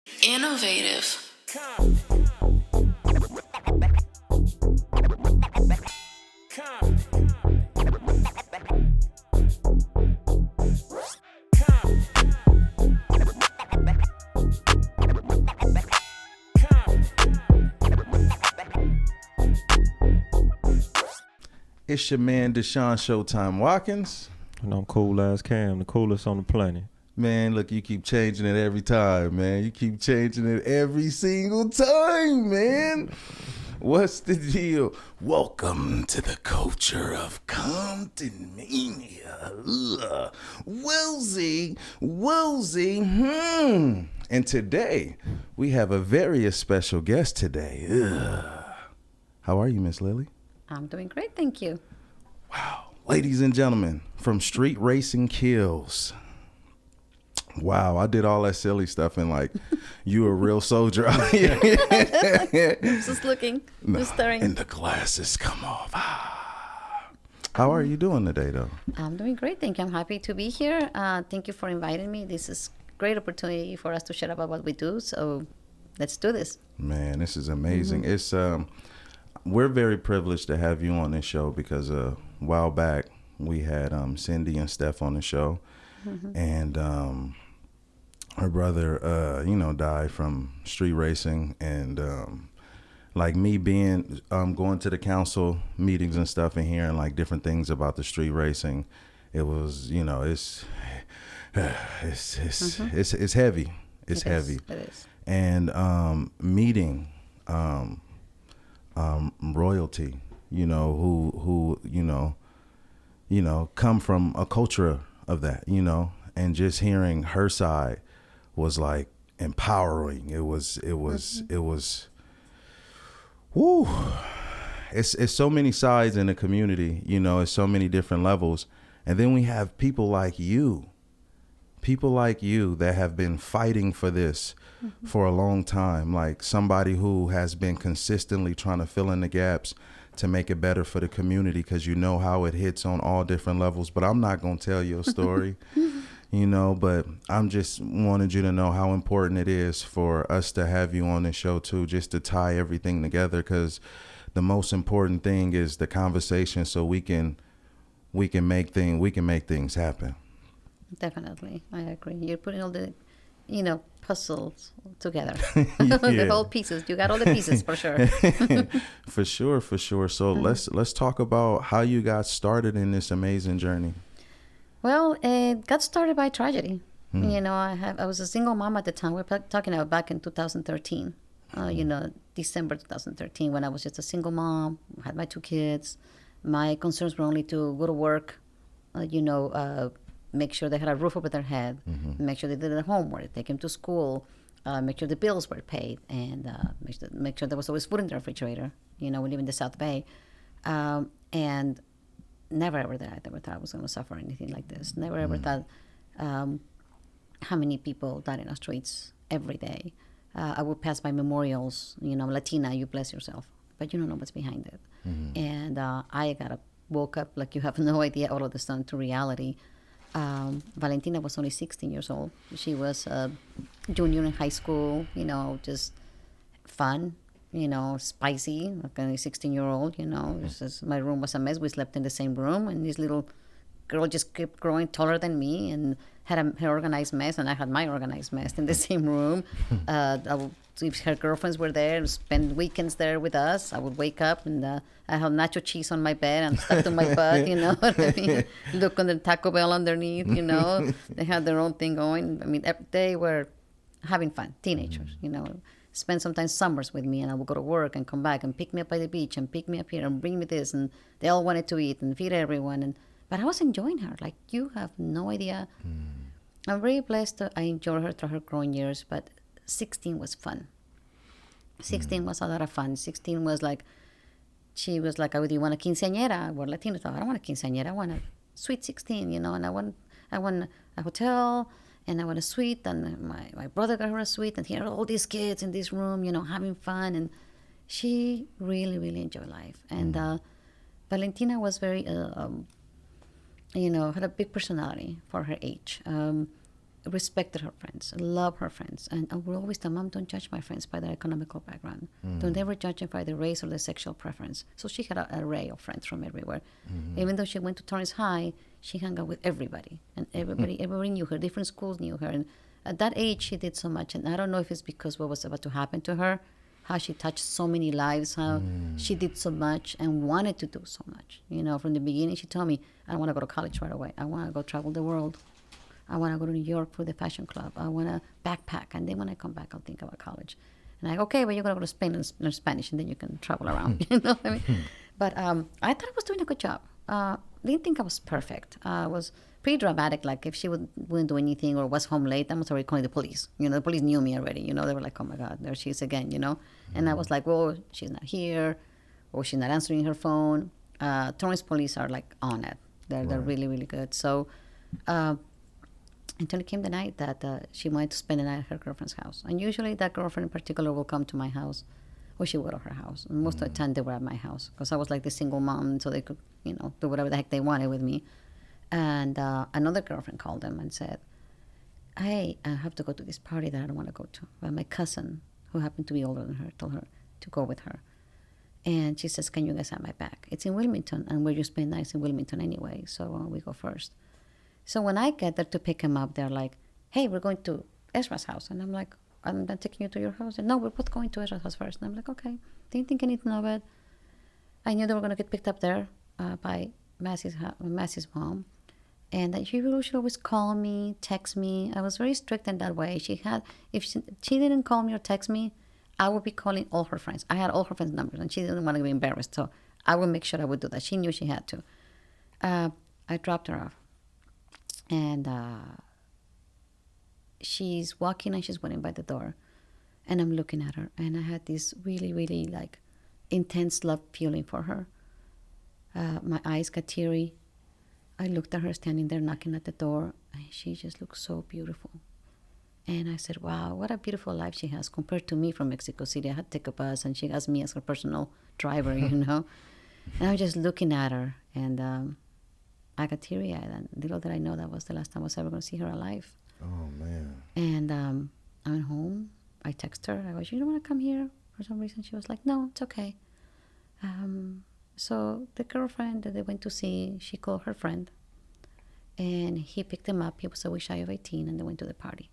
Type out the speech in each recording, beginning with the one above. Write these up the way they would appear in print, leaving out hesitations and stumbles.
Innovative. It's your man Deshaun Showtime Watkins. And I'm cool as Cam, the coolest on the planet. Man, look, you keep changing it every time, man. You keep changing it every single time, man. What's the deal? Welcome to the culture of Comptonmania. Woolsey. And today, we have a very special guest today. How are you, Miss Lili? I'm doing great, thank you. Wow. Ladies and gentlemen, from Street Racing Kills. Wow, I did all that silly stuff and like you a real soldier out here. Just looking, just staring. And the glasses come off. How are you doing today, though? I'm doing great, thank you. I'm happy to be here. Thank you for inviting me. This is a great opportunity for us to share about what we do. So let's do this. Man, this is amazing. It's we're very privileged to have you on this show because a while back we had Cindy and Steph on the show, and her brother, died from street racing, and like me being going to the council meetings and stuff and hearing like different things about the street racing, it was it's heavy. It's heavy. It is. And meeting royalty, who come from a culture of that, and just hearing her side was like empowering. It was whoo. It's so many sides in the community, it's so many different levels. And then we have people like you that have been fighting for this for a long time, like somebody who has been consistently trying to fill in the gaps to make it better for the community, because how it hits on all different levels. But I'm not going to tell your story, but I'm just wanted you to know how important it is for us to have you on the show too, just to tie everything together, because the most important thing is the conversation, so we can make things happen. Definitely, I agree. You're putting all the, puzzles together. Yeah. The whole pieces. You got all the pieces for sure. For sure. So let's talk about how you got started in this amazing journey. Well, it got started by tragedy. I was a single mom at the time. We're talking about back in 2013. December 2013, when I was just a single mom, had my 2 kids. My concerns were only to go to work, make sure they had a roof over their head, make sure they did their homework, take them to school, make sure the bills were paid, and make sure there was always food in the refrigerator. We live in the South Bay. And never ever thought I was going to suffer anything like this. Never ever thought how many people died in our streets every day. I would pass by memorials, Latina, you bless yourself, but you don't know what's behind it. And I woke up like you have no idea all of a sudden to reality. Valentina was only 16 years old. She was a junior in high school, just fun, spicy, like a 16-year-old, my room was a mess. We slept in the same room, and this little girl just kept growing taller than me and had her organized mess, and I had my organized mess in the same room. If her girlfriends were there and spend weekends there with us, I would wake up and I had nacho cheese on my bed and stuck to my butt, what I mean? Look on the Taco Bell underneath, They had their own thing going. I mean, they were having fun, teenagers, spend sometimes summers with me, and I would go to work and come back and pick me up by the beach and pick me up here and bring me this, and they all wanted to eat and feed everyone. But I was enjoying her like you have no idea. I'm very blessed that I enjoyed her through her growing years, but 16 was fun. 16 was a lot of fun. 16 was like, she was like, "Oh, do you want a quinceañera?" We're Latinos. I don't want a quinceañera. I want a sweet 16, and I want a hotel, and I want a suite, and my brother got her a suite, and here are all these kids in this room, having fun, and she really, really enjoyed life. And Valentina was very, had a big personality for her age. respected her friends, loved her friends, and I would always tell Mom, don't judge my friends by their economical background. Don't ever judge them by their race or their sexual preference. So she had an array of friends from everywhere. Even though she went to Torrance High, she hung out with everybody, and everybody knew her. Different schools knew her, and at that age, she did so much. And I don't know if it's because what was about to happen to her, how she touched so many lives, how she did so much and wanted to do so much. You know, from the beginning, she told me, I don't want to go to college right away. I want to go travel the world. I want to go to New York for the fashion club. I want to backpack. And then when I come back, I'll think about college. And I go, okay, but you're going to go to Spain and learn Spanish, and then you can travel around. You know what I mean? But I thought I was doing a good job. Didn't think I was perfect. I was pretty dramatic. Like if she wouldn't do anything or was home late, I was already calling the police. You know, the police knew me already. You know, they were like, oh my God, there she is again, you know? And I was like, well, she's not here, or she's not answering her phone. Torrance police are like on it. They're really, really good. So, until it came the night that she wanted to spend the night at her girlfriend's house. And usually that girlfriend in particular will come to my house, or she would go to her house. And most of the time they were at my house because I was like the single mom, so they could, you know, do whatever the heck they wanted with me. And another girlfriend called them and said, hey, I have to go to this party that I don't want to go to. But my cousin, who happened to be older than her, told her to go with her. And she says, can you guys have my back? It's in Wilmington, and where you spend nights in Wilmington anyway, so we go first. So when I get there to pick him up, they're like, hey, we're going to Ezra's house. And I'm like, I'm not taking you to your house. And no, we're both going to Ezra's house first. And I'm like, okay. Didn't think anything of it. I knew they were going to get picked up there by Massey's mom. And she would always call me, text me. I was very strict in that way. If she didn't call me or text me, I would be calling all her friends. I had all her friends' numbers, and she didn't want to be embarrassed. So I would make sure I would do that. She knew she had to. I dropped her off. And she's walking and she's waiting by the door. And I'm looking at her. And I had this really, really like intense love feeling for her. My eyes got teary. I looked at her standing there knocking at the door. And she just looked so beautiful. And I said, wow, what a beautiful life she has compared to me from Mexico City. I had to take a bus and she has me as her personal driver, you know. And I was just looking at her. And I got teary-eyed, and little did I know that was the last time I was ever going to see her alive. Oh, man. And I went home. I texted her. I go, you don't want to come here? For some reason, she was like, no, it's okay. So the girlfriend that they went to see, she called her friend, and he picked them up. He was a week shy of 18, and they went to the party.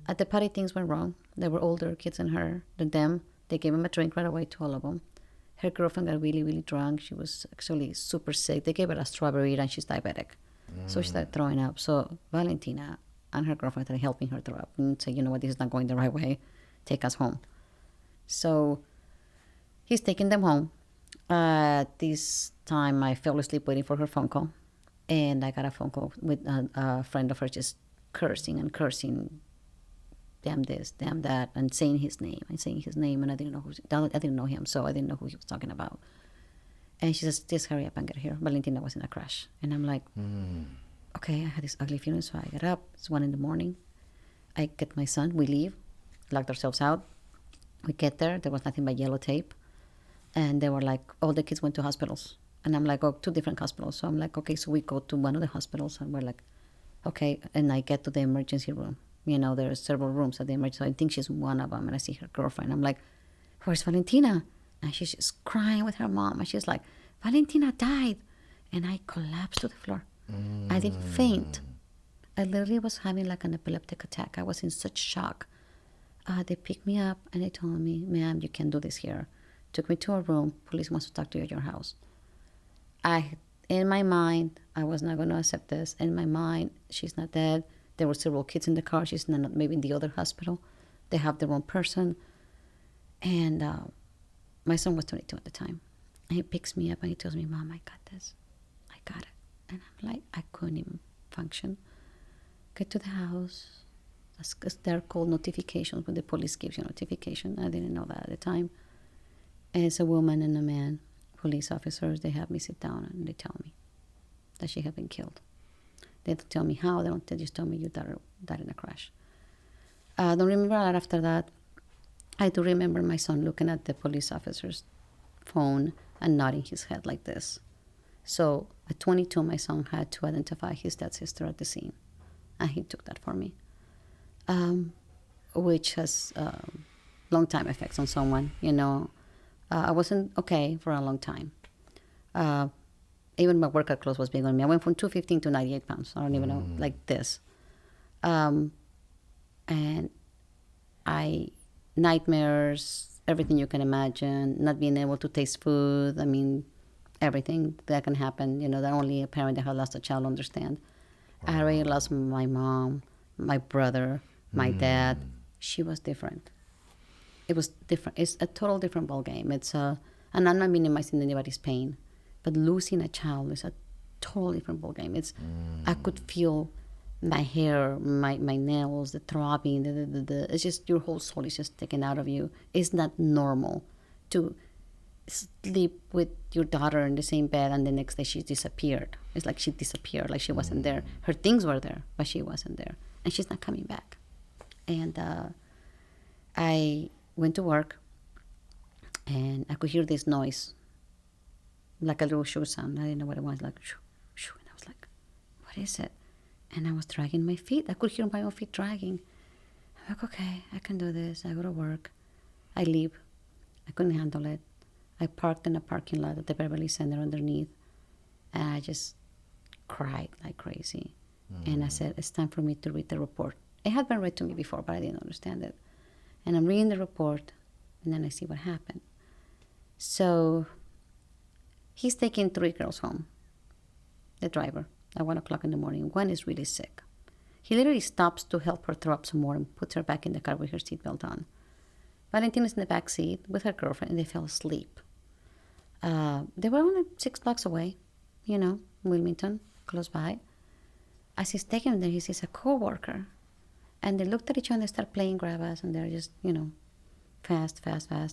At the party, things went wrong. There were older kids than them. They gave him a drink right away to all of them. Her girlfriend got really, really drunk. She was actually super sick. They gave her a strawberry, and she's diabetic. So she started throwing up. So Valentina and her girlfriend started helping her throw up and say, you know what, this is not going the right way. Take us home. So he's taking them home. This time I fell asleep waiting for her phone call. And I got a phone call with a friend of hers just cursing and cursing. Damn this, damn that, and saying his name. And I didn't know him, so I didn't know who he was talking about. And she says, just hurry up and get here. Valentina was in a crash. And I'm like, okay, I had this ugly feeling, so I get up. It's 1 a.m. I get my son, we leave, locked ourselves out. We get there was nothing but yellow tape. And they were like, all the kids went to hospitals. And I'm like, 2 different hospitals. So I'm like, okay, so we go to one of the hospitals, and we're like, okay. And I get to the emergency room. You know, there are several rooms at the emergency. So I think she's one of them. And I see her girlfriend. I'm like, where's Valentina? And she's just crying with her mom. And she's like, Valentina died. And I collapsed to the floor. I didn't faint. I literally was having like an epileptic attack. I was in such shock. They picked me up and they told me, ma'am, you can't do this here. Took me to a room. Police wants to talk to you at your house. In my mind, I was not going to accept this. In my mind, she's not dead. There were several kids in the car. She's not maybe in the other hospital. They have the wrong person. And my son was 22 at the time. And he picks me up and he tells me, Mom, I got this. I got it. And I'm like, I couldn't even function. Get to the house. They're called notifications when the police gives you a notification. I didn't know that at the time. And it's a woman and a man, police officers. They have me sit down and they tell me that she had been killed. They don't tell me how. They just tell me you died in a crash. I don't remember a lot after that. I do remember my son looking at the police officer's phone and nodding his head like this. So at 22, my son had to identify his dead sister at the scene. and he took that for me, which has long-time effects on someone. I wasn't okay for a long time. Even my workout clothes was big on me. I went from 215 to 98 pounds. I don't even know, like this. And nightmares, everything you can imagine, not being able to taste food. I mean, everything that can happen, that only a parent that has lost a child understand. Wow. I already lost my mom, my brother, my dad. She was different. It was different. It's a total different ballgame. And I'm not minimizing anybody's pain, but losing a child is a total different ballgame. I could feel my hair, my nails, the throbbing, it's just your whole soul is just taken out of you. It's not normal to sleep with your daughter in the same bed and the next day she disappeared. It's like she disappeared, like she wasn't there. Her things were there, but she wasn't there. And she's not coming back. And I went to work and I could hear this noise, like a little shoe sound. I didn't know what it was, like shoo, shoo. And I was like, what is it? And I was dragging my feet. I could hear my own feet dragging. I'm like, okay, I can do this. I go to work. I leave. I couldn't handle it. I parked in a parking lot at the Beverly Center underneath. And I just cried like crazy. And I said, it's time for me to read the report. It had been read to me before, but I didn't understand it. And I'm reading the report, and then I see what happened. So he's taking 3 girls home, the driver, at 1 o'clock in the morning. One is really sick. He literally stops to help her throw up some more and puts her back in the car with her seatbelt on. Valentina's in the back seat with her girlfriend, and they fell asleep. They were only 6 blocks away, Wilmington, close by. As he's taking them there, he sees a co-worker. And they looked at each other and they start playing grab us, and they're just, fast,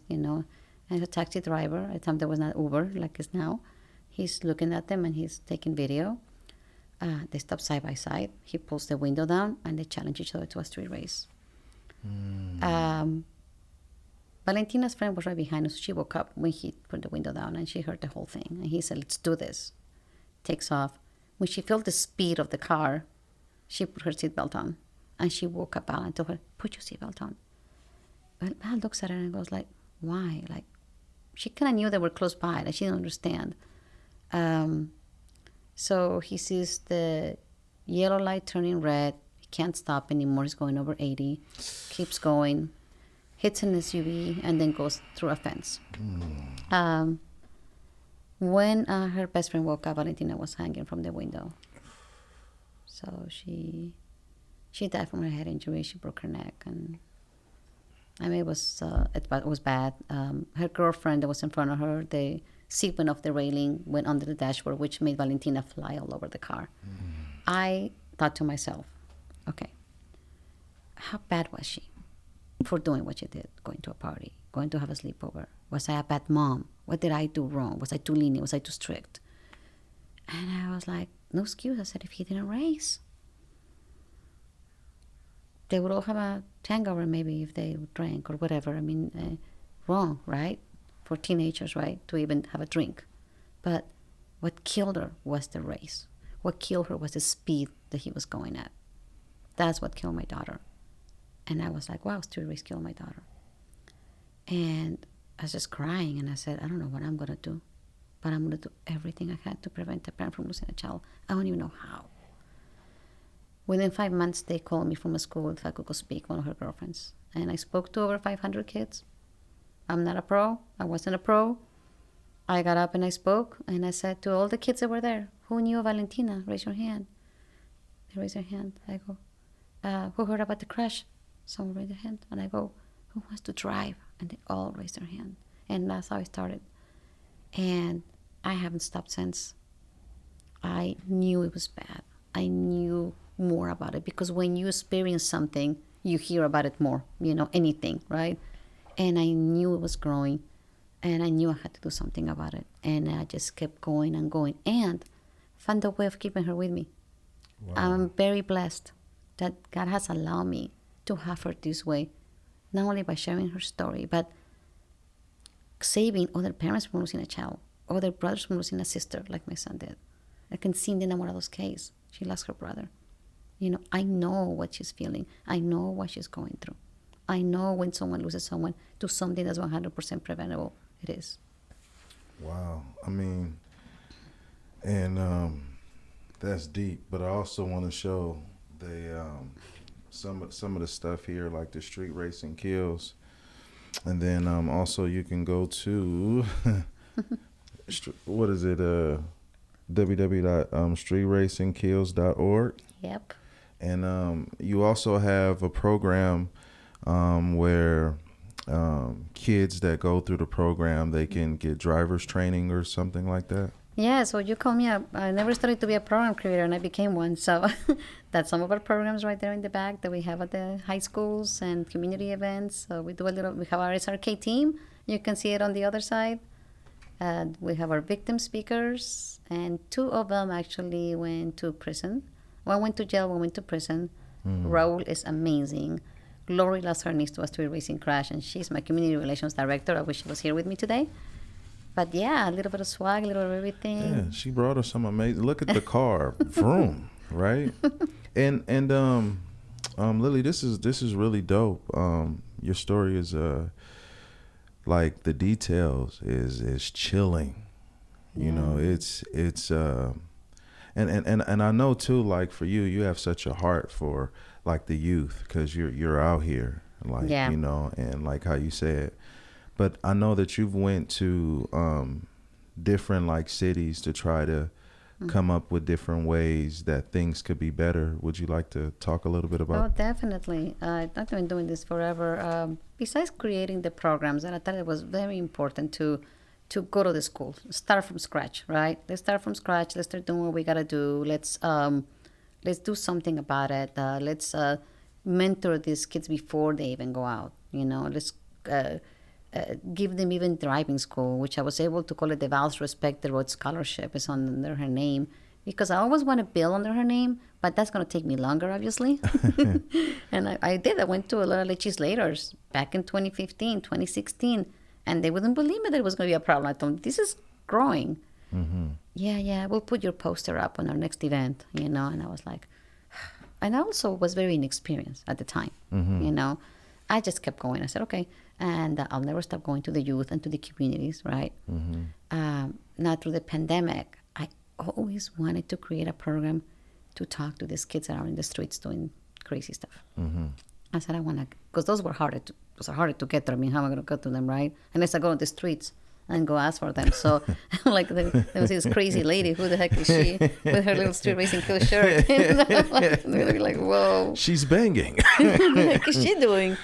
And the taxi driver, at the time there was not Uber like it's now, he's looking at them and he's taking video. They stop side by side. He pulls the window down and they challenge each other to a street race. Valentina's friend was right behind us. She woke up when he put the window down and she heard the whole thing. And he said, let's do this. Takes off. When she felt the speed of the car, she put her seatbelt on. And she woke up Val and told her, put your seatbelt on. But Val looks at her and goes like, why? Like, she kind of knew they were close by. Like, she didn't understand. So he sees the yellow light turning red. He can't stop anymore. He's going over 80. Keeps going. Hits an SUV and then goes through a fence. When her best friend woke up, Valentina was hanging from the window. So she died from her head injury. She broke her neck, and I mean it was bad. Her girlfriend that was in front of her, the seat went off the railing, went under the dashboard, which made Valentina fly all over the car. I thought to myself, okay, how bad was she for doing what she did, going to a party, going to have a sleepover? Was I a bad mom? What did I do wrong? Was I too lenient? Was I too strict? And I was like, no excuse. I said, if he didn't race, they would all have a hangover maybe if they drank or whatever. I mean, wrong, right? For teenagers, right? To even have a drink. But what killed her was the race. What killed her was the speed that he was going at. That's what killed my daughter. And I was like, wow, street race killed my daughter. And I was just crying, and I said, I don't know what I'm going to do, but I'm going to do everything I can to prevent a parent from losing a child. I don't even know how. Within 5 months, they called me from a school if I could go speak, one of her girlfriends. And I spoke to over 500 kids. I'm not a pro. I wasn't a pro. I got up and I spoke, and I said to all the kids that were there, who knew Valentina? Raise your hand. They raised their hand. I go, who heard about the crash? Someone raised their hand. And I go, who wants to drive? And they all raised their hand. And that's how I started. And I haven't stopped since. I knew it was bad. I knew more about it, because when you experience something, you hear about it more, anything, right? And I knew it was growing, and I knew I had to do something about it. And I just kept going and going, and found a way of keeping her with me. Wow. I'm very blessed that God has allowed me to have her this way, not only by sharing her story, but saving other parents from losing a child, other brothers from losing a sister, like my son did. I can see in the Enamorados case, she lost her brother. I know what she's feeling. I know what she's going through. I know when someone loses someone to something that's 100% preventable. It is. Wow. I mean, and that's deep. But I also want to show the some of the stuff here, like the street racing kills, and then also you can go to what is it? www.streetracingkills.org. Yep. And you also have a program where kids that go through the program, they can get driver's training or something like that. Yeah, so you called me up. I never studied to be a program creator, and I became one. So that's some of our programs right there in the back that we have at the high schools and community events. So we have our SRK team. You can see it on the other side. And we have our victim speakers, and 2 of them actually went to prison. One went to jail, one went to prison. Raul is amazing. Lori lost her niece to a street racing crash, and she's my community relations director. I wish she was here with me today. But yeah, a little bit of swag, a little bit of everything. Yeah, she brought us some amazing. Look at the car, vroom, right? And Lili, this is really dope. Your story is like the details is chilling. You know, it's and I know too, like for you have such a heart for like the youth, because you're out here, like and like how you said. But I know that you've went to different like cities to try to come up with different ways that things could be better. Would you like to talk a little bit about? Oh, definitely. I've been doing this forever. Besides creating the programs, and I thought it was very important to go to the schools, start from scratch, right? Let's start from scratch. Let's start doing what we gotta do. Let's do something about it. Let's mentor these kids before they even go out. Let's give them even driving school, which I was able to call it the Val's Respect Road Scholarship. It's under her name, because I always want to build under her name, but that's going to take me longer, obviously. And I did. I went to a lot of legislators back in 2015, 2016, and they wouldn't believe me that it was going to be a problem. I told them, this is growing. Yeah, we'll put your poster up on our next event, and I was like, and I also was very inexperienced at the time, I just kept going. I said, okay. And I'll never stop going to the youth and to the communities, right? Now, through the pandemic, I always wanted to create a program to talk to these kids that are in the streets doing crazy stuff. I said, I want to, because those are harder to get there. I mean, how am I going to go to them, right? Unless I go on the streets and go ask for them. So, like, there was this crazy lady. Who the heck is she? With her little street racing cool shirt. They're like, whoa. She's banging. What the heck is she doing?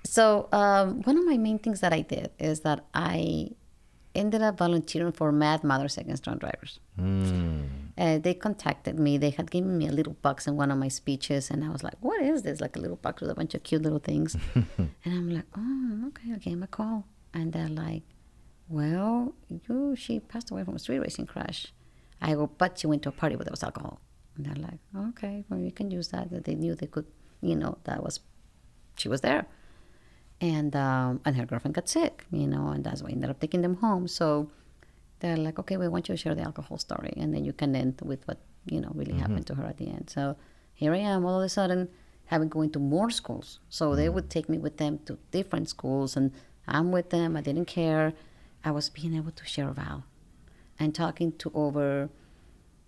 So one of my main things that I did is that I ended up volunteering for Mad Mothers Against Drunk Drivers. They contacted me. They had given me a little box in one of my speeches, and I was like, what is this? Like a little box with a bunch of cute little things. And I'm like, oh, okay, I gave them a call. And they're like, well, she passed away from a street racing crash. I go, but she went to a party where there was alcohol. And they're like, okay, well, you can use that. They knew they could, she was there. And her girlfriend got sick, and that's why I ended up taking them home. So they're like, okay, we want you to share the alcohol story. And then you can end with what, really happened to her at the end. So here I am all of a sudden having going to more schools. So they would take me with them to different schools, and I'm with them. I didn't care. I was being able to share Val and talking to over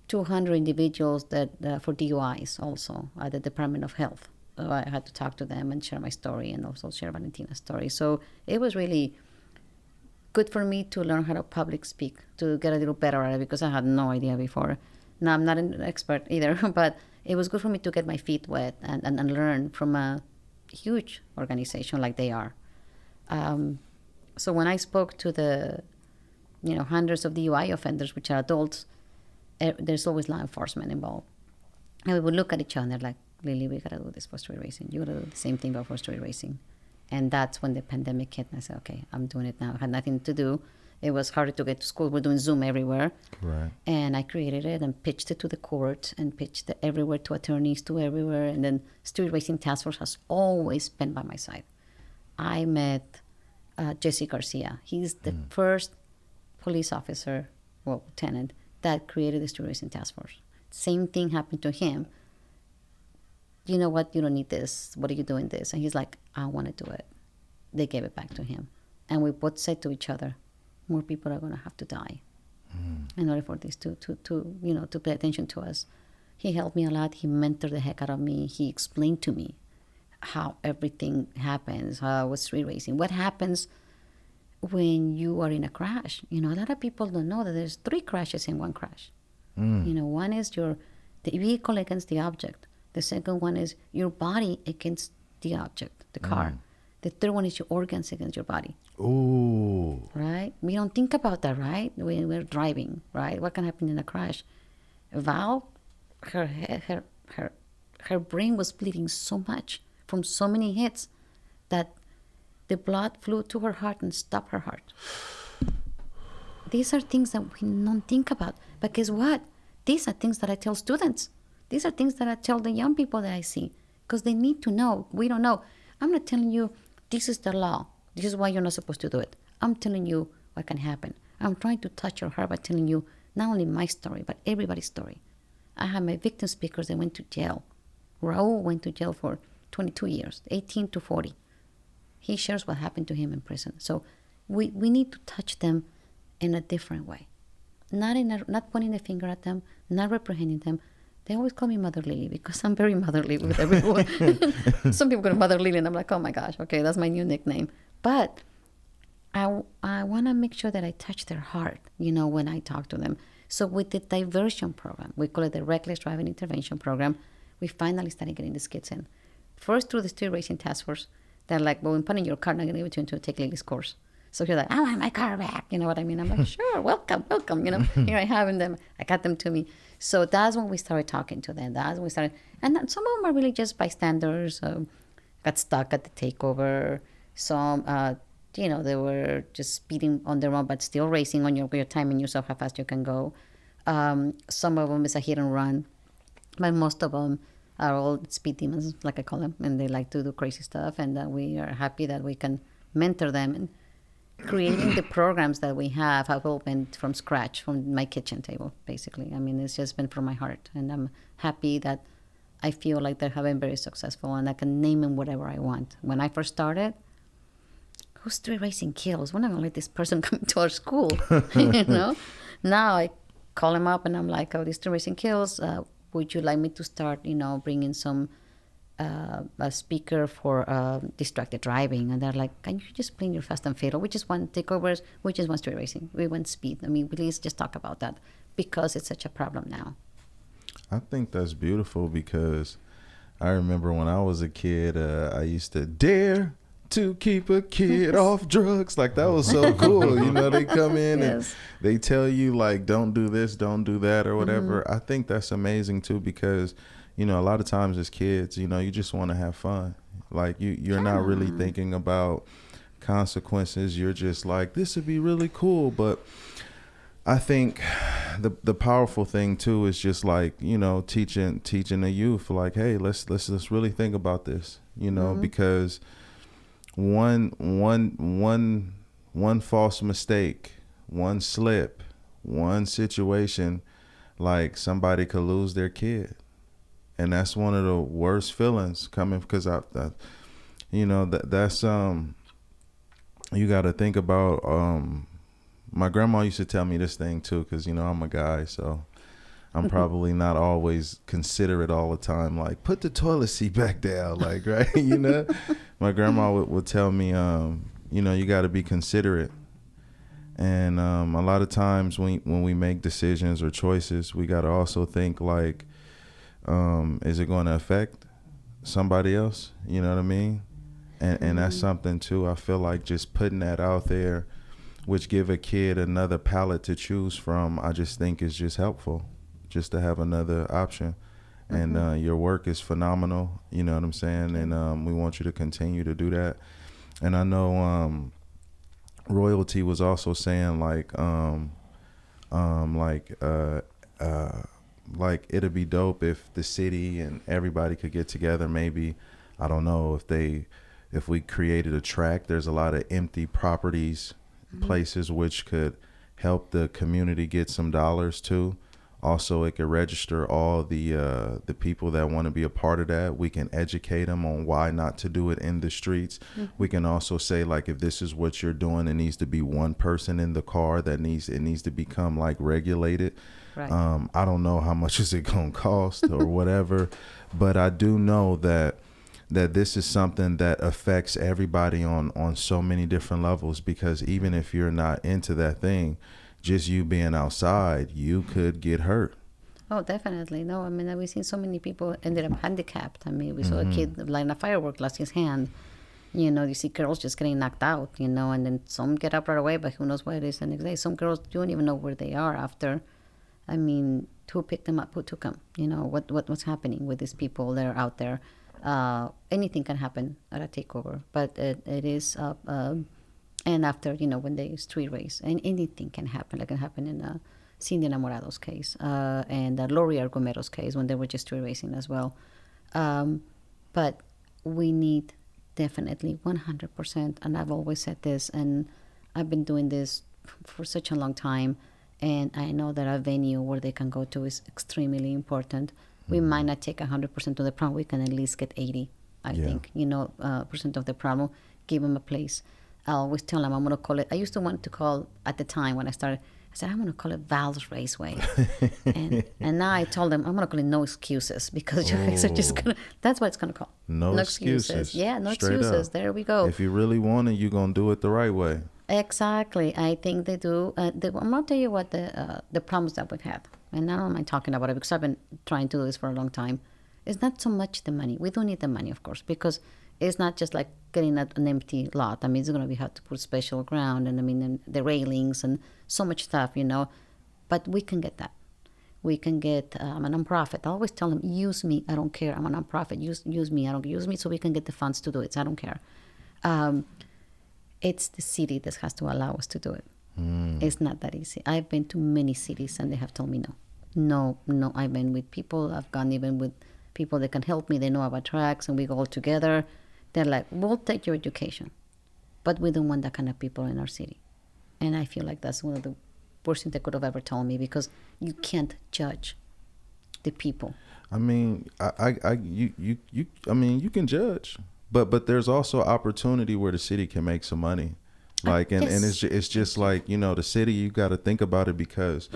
200 individuals that for DUIs also at the Department of Health. I had to talk to them and share my story, and also share Valentina's story. So it was really good for me to learn how to public speak, to get a little better at it, because I had no idea before. Now, I'm not an expert either, but it was good for me to get my feet wet and learn from a huge organization like they are. So when I spoke to the, hundreds of DUI offenders, which are adults, there's always law enforcement involved. And we would look at each other like, Lili, we gotta do this for street racing. You gotta do the same thing but for street racing. And that's when the pandemic hit, and I said, okay, I'm doing it now. I had nothing to do. It was harder to get to school. We're doing Zoom everywhere. Right. And I created it and pitched it to the court and pitched it everywhere to attorneys, to everywhere. And then Street Racing Task Force has always been by my side. I met Jesse Garcia. He's the first police officer, lieutenant, that created the Street Racing Task Force. same thing happened to him. You know what? You don't need this. What are you doing this? And he's like, I want to do it. They gave it back to him. And we both said to each other, more people are going to have to die in order for this to pay attention to us. He helped me a lot. He mentored the heck out of me. He explained to me how everything happens, how with street racing. What happens when you are in a crash? A lot of people don't know that there's 3 crashes in one crash. One is the vehicle against the object. The second one is your body against the object, the car. The third one is your organs against your body. Ooh. Right? We don't think about that, right? When we're driving, right? What can happen in a crash? Val, her brain was bleeding so much from so many hits that the blood flew to her heart and stopped her heart. These are things that we don't think about. But guess what? These are things that I tell students. These are things that I tell the young people that I see. Because they need to know. We don't know. I'm not telling you, this is the law. This is why you're not supposed to do it. I'm telling you what can happen. I'm trying to touch your heart by telling you not only my story, but everybody's story. I have my victim speakers that went to jail. Raul went to jail for 22 years, 18 to 40. He shares what happened to him in prison. So we need to touch them in a different way. Not pointing the finger at them, not reprehending them. They always call me Mother Lili because I'm very motherly with everyone. Some people go to Mother Lili and I'm like, oh my gosh, okay, that's my new nickname. But I want to make sure that I touch their heart, when I talk to them. So with the diversion program, we call it the Reckless Driving Intervention Program, we finally started getting these kids in. First through the Street Racing Task Force, they're like, well, when putting your car, I'm not going to give it to you to take Lili's course. So you're like, I want my car back. You know what I mean? I'm like, sure, welcome. Here I have them. I got them to me. So that's when we started talking to them. That's when we started. And then some of them are really just bystanders, got stuck at the takeover. Some, they were just speeding on their own, but still racing on your timing yourself how fast you can go. Some of them is a hit and run. But most of them are all speed demons, like I call them. And they like to do crazy stuff. And we are happy that we can mentor them. And creating the programs that we have opened from scratch, from my kitchen table, basically. I mean, it's just been from my heart. And I'm happy that I feel like they have been very successful and I can name them whatever I want. When I first started, who's street racing kills? We're not going to let this person come to our school, Now I call them up and I'm like, oh, this street racing kills. Would you like me to start, bringing some a speaker for distracted driving? And they're like, can you just bring your fast and fatal? We just want takeovers. We just want street racing. We want speed. I mean, please just talk about that because it's such a problem now. I think that's beautiful because I remember when I was a kid, I used to dare to keep a kid off drugs. Like, that was so cool. They come in and they tell you, like, don't do this, don't do that, or whatever. I think that's amazing, too, because, a lot of times as kids, you just want to have fun. Like, you're not really thinking about consequences. You're just like, this would be really cool. But I think the powerful thing, too, is just like, teaching the youth, like, hey, let's really think about this, because one false mistake, one slip, one situation, like, somebody could lose their kid. And that's one of the worst feelings coming because that's you got to think about. My grandma used to tell me this thing too, because I'm a guy, so I'm probably not always considerate all the time. Like, put the toilet seat back down, like, right? My grandma would tell me, you got to be considerate. And a lot of times when we make decisions or choices, we got to also think like, is it going to affect somebody else? You know what I mean? And that's something too. I feel like just putting that out there, which give a kid another palette to choose from, I just think is just helpful, just to have another option. And your work is phenomenal. You know what I'm saying? And we want you to continue to do that. And I know Royalty was also saying like it'd be dope if the city and everybody could get together. Maybe, I don't know, if we created a track. There's a lot of empty properties, places which could help the community get some dollars too. Also, it can register all the people that want to be a part of that. We can educate them on why not to do it in the streets. We can also say, like, if this is what you're doing, it needs to be one person in the car. It needs to become like regulated. Right. I don't know how much is it gonna cost or whatever, but I do know that this is something that affects everybody on so many different levels, because even if you're not into that thing, just you being outside, you could get hurt. Oh, definitely. No, I mean, we've seen so many people ended up handicapped. I mean, we saw a kid lighting a firework, lost his hand. You know, you see girls just getting knocked out, you know, and then some get up right away, but who knows what it is the next day. Some girls don't even know where they are after. I mean, who picked them up? Who took them? You know, what's happening with these people that are out there? Anything can happen at a takeover, but it is, and after, you know, when they street race, and anything can happen. Like it happened in Cindy Enamorado's case, and Lori Argumero's case when they were just street racing as well. But we need definitely 100%, and I've always said this, and I've been doing this for such a long time, and I know that a venue where they can go to is extremely important. We might not take 100% of the problem. We can at least get 80, I think, you know, percent of the problem. Give them a place. I always tell them I'm going to call it. I used to want to call, at the time when I started, I said, I'm going to call it Val's Raceway. and now I told them, I'm going to call it No Excuses, because you guys are just going to, that's what it's going to call. No excuses. Yeah, no Straight excuses. up. There we go. If you really want it, you're going to do it the right way. Exactly. I think they do. I'm going to tell you what the problems that we've had. And I don't mind talking about it because I've been trying to do this for a long time. It's not so much the money. We don't need the money, of course, because it's not just like getting an empty lot. I mean, it's going to have to put special ground and, I mean, and the railings and so much stuff, you know. But we can get that. We can get, I'm a nonprofit. I always tell them, use me. I don't care. I'm a nonprofit. Use me. I don't use me so we can get the funds to do it. So I don't care. It's the city that has to allow us to do it. It's not that easy. I've been to many cities and they have told me no. No. I've been with people. I've gone even with people that can help me. They know about tracks and we go all together. They're like, we'll take your education, but we don't want that kind of people in our city. And I feel like that's one of the worst things they could have ever told me, because you can't judge the people. I mean, I mean, you can judge, but there's also opportunity where the city can make some money. Like, and it's just like, you know, the city, you got to think about it because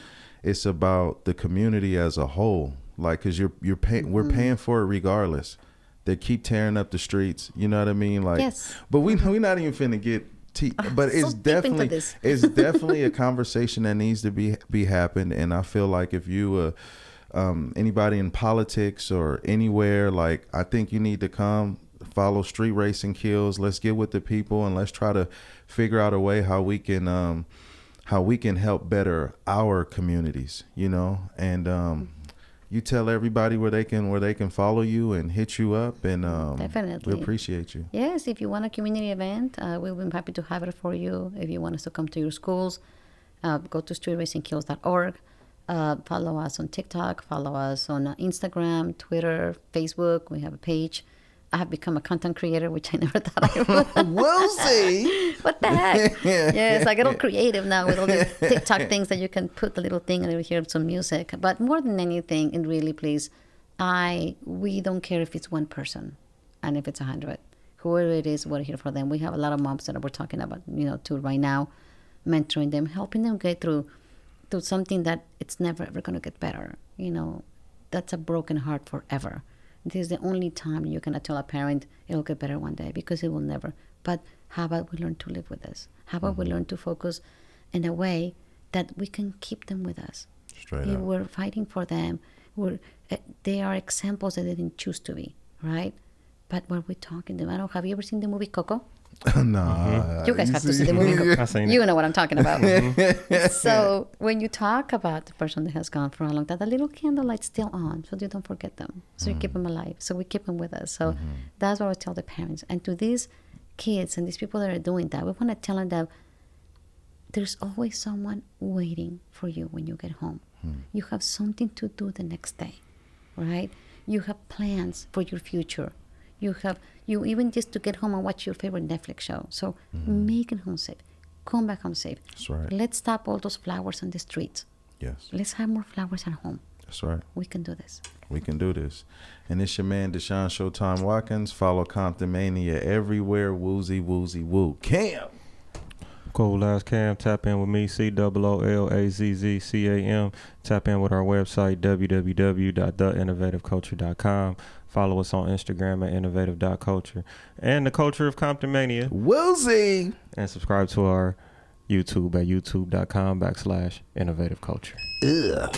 it's about the community as a whole. Like, cause you're paying, we're paying for it regardless. They keep tearing up the streets. You know what I mean? Like, yes. But we're not even finna get, but it's definitely, it's definitely a conversation that needs to be happened. And I feel like if you, anybody in politics or anywhere, like, I think you need to come follow Street Racing Kills. Let's get with the people and let's try to figure out a way how we can help better our communities, you know, and you tell everybody where they can follow you and hit you up, and definitely we appreciate you. Yes, if you want a community event, we'll be happy to have it for you. If you want us to come to your schools, go to streetracingkills.org. Follow us on TikTok, follow us on Instagram, Twitter, Facebook. We have a page. I have become a content creator, which I never thought I would. We'll see. What the heck? Yes, I get all creative now with all these TikTok things that you can put a little thing and you hear some music. But more than anything, and really, please, we don't care if it's one person and if it's 100. Whoever it is, we're here for them. We have a lot of moms that we're talking about, you know, too, right now, mentoring them, helping them get through something that it's never ever going to get better. You know, that's a broken heart forever. This is the only time you cannot tell a parent it'll get better one day, because it will never. But how about we learn to live with this? How about we learn to focus in a way that we can keep them with us? Straight up. We're fighting for them. They are examples that they didn't choose to be, right? But when we're talking to them, I don't know, have you ever seen the movie Coco? No. You guys have to see the movie Coco. You know what I'm talking about. So when you talk about the person that has gone for a long time, the little candlelight's still on, so you don't forget them. So you keep them alive. So we keep them with us. So that's what I tell the parents. And to these kids and these people that are doing that, we want to tell them that there's always someone waiting for you when you get home. You have something to do the next day, right? You have plans for your future. You even just to get home and watch your favorite Netflix show. So make it home safe. Come back home safe. That's right. Let's stop all those flowers on the streets. Yes. Let's have more flowers at home. That's right. We can do this. We can do this. And it's your man, Deshaun Showtime Watkins. Follow Comptonmania everywhere. Woozy, woozy, woo. Cam. Cool as Cam. Tap in with me, COOLAZZCAM. Tap in with our website, www.theinnovativeculture.com. Follow us on Instagram at innovative.culture and the culture of Comptonmania. Woozy. And subscribe to our YouTube at youtube.com/innovativeculture. Ugh.